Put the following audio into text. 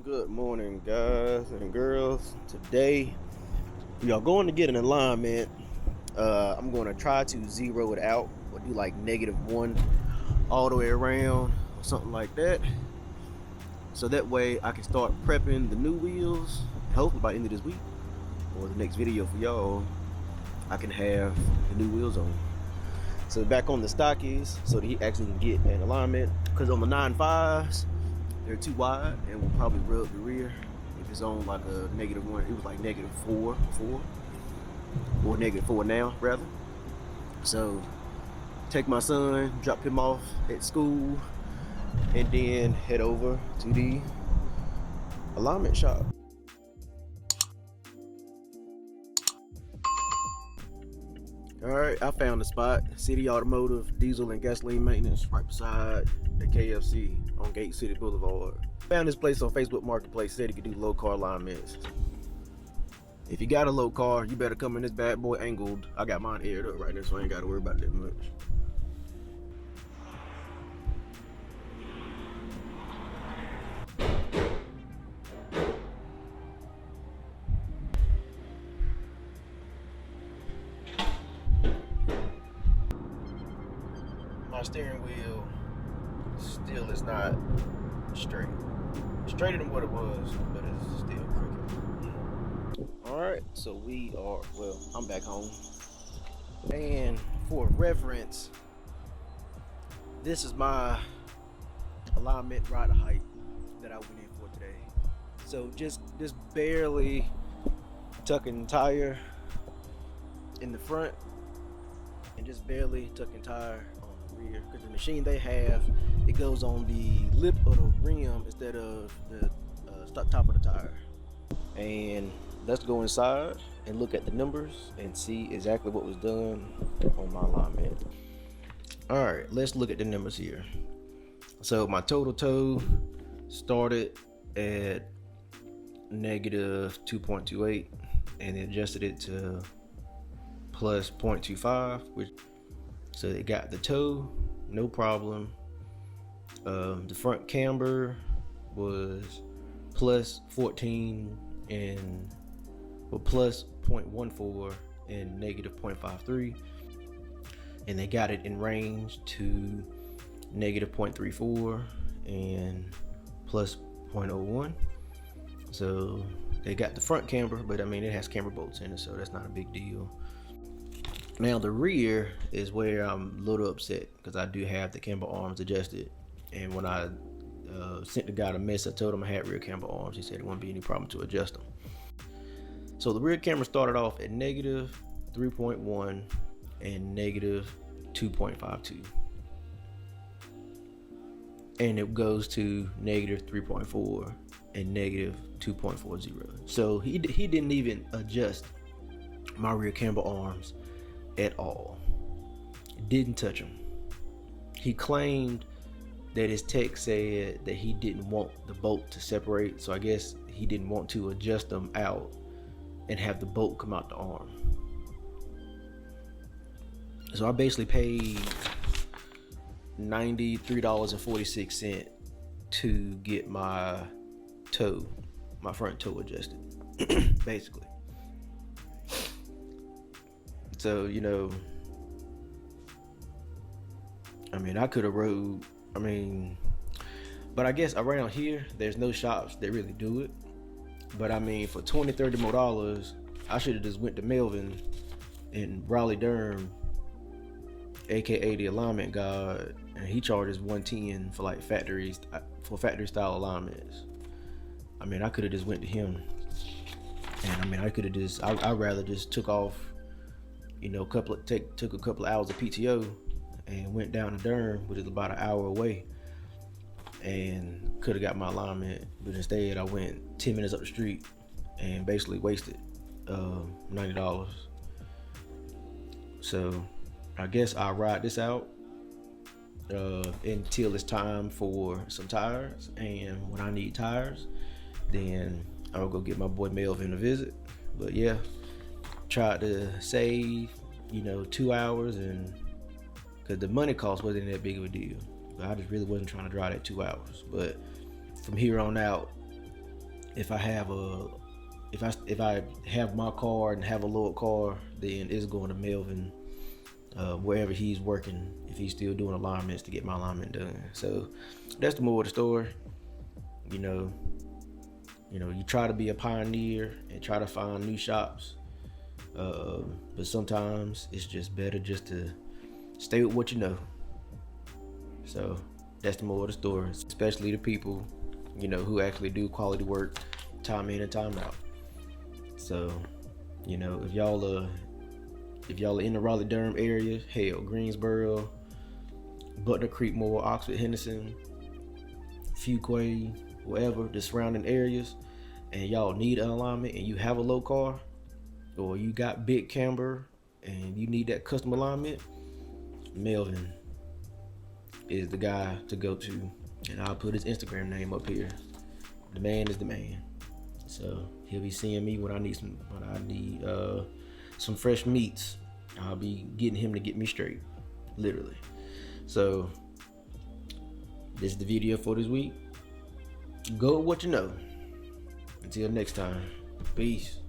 Good morning, guys and girls. Today we are going to get an alignment. I'm going to try to zero it out or do like -1 all the way around or something like that, so that way I can start prepping the new wheels. Hopefully by the end of this week or the next video for y'all, I can have the new wheels on. So back on the stockies so that he actually can get an alignment, because on the 9.5s they're too wide and will probably rub the rear if it's on like a -1. It was like -4 before, or -4 now rather. So take my son, drop him off at school, and then head over to the alignment shop. All right, I found the spot. City Automotive Diesel and Gasoline Maintenance, right beside the KFC on Gate City Boulevard. Found this place on Facebook Marketplace. Said he could do low car alignments. If you got a low car, you better come in this bad boy angled. I got mine aired up right now, so I ain't got to worry about that much. My steering wheel still is not straight. Straighter than what it was, but it's still crooked. All right, so I'm back home. And for reference, this is my alignment rider height that I went in for today. So just barely tucking tire in the front and just barely tucking tire on the rear, because the machine they have, it goes on the lip of the rim instead of the top of the tire. And let's go inside and look at the numbers and see exactly what was done on my alignment. All right, let's look at the numbers here. So my total toe started at -2.28 and adjusted it to plus 0.25, so it got the toe, no problem. The front camber was plus 14 and plus 0.14 and -0.53, and they got it in range to -0.34 and plus 0.01. So they got the front camber, but I mean it has camber bolts in it, so that's not a big deal. Now the rear is where I'm a little upset, because I do have the camber arms adjusted, and when I sent the guy the mess, I told him I had rear camber arms. He said it wouldn't be any problem to adjust them. So the rear camber started off at -3.1 and -2.52, and it goes to -3.4 and -2.40. So he didn't even adjust my rear camber arms at all. Didn't touch them. He claimed that his tech said that he didn't want the bolt to separate, so I guess he didn't want to adjust them out and have the bolt come out the arm. So I basically paid $93.46 to get my front toe adjusted, basically. So, I mean, I could have rode, but I guess around here, there's no shops that really do it. But I mean, for $20-30 more, I should have just went to Melvin in Raleigh-Durham, aka the alignment god, and he charges $110 for like factory style alignments. I mean, I could have just went to him, and I mean, I'd rather just took off, took a couple of hours of PTO and went down to Durham, which is about an hour away, and could have got my alignment. But instead I went 10 minutes up the street and basically wasted $90. So I guess I'll ride this out until it's time for some tires, and when I need tires, then I'll go get my boy Melvin a visit. But yeah, tried to save 2 hours, and because the money cost wasn't that big of a deal, but I just really wasn't trying to drive that 2 hours. But from here on out, if I have my car and have a lower car, then it's going to Melvin, wherever he's working, if he's still doing alignments, to get my alignment done. So that's the moral of the story. You know, you try to be a pioneer and try to find new shops, but sometimes it's just better just to stay with what you know. So that's the moral of the story, especially the people, who actually do quality work time in and time out. So, if y'all are in the Raleigh-Durham area, hell, Greensboro, Butler, Creekmore, Oxford, Henderson, Fuquay, whatever, the surrounding areas, and y'all need an alignment and you have a low car, or you got big camber and you need that custom alignment, Melvin is the guy to go to. And I'll put his Instagram name up here. The man is the man. So he'll be seeing me when I need some fresh meats. I'll be getting him to get me straight, literally. So this is the video for this week. Go with what you know. Until next time, peace.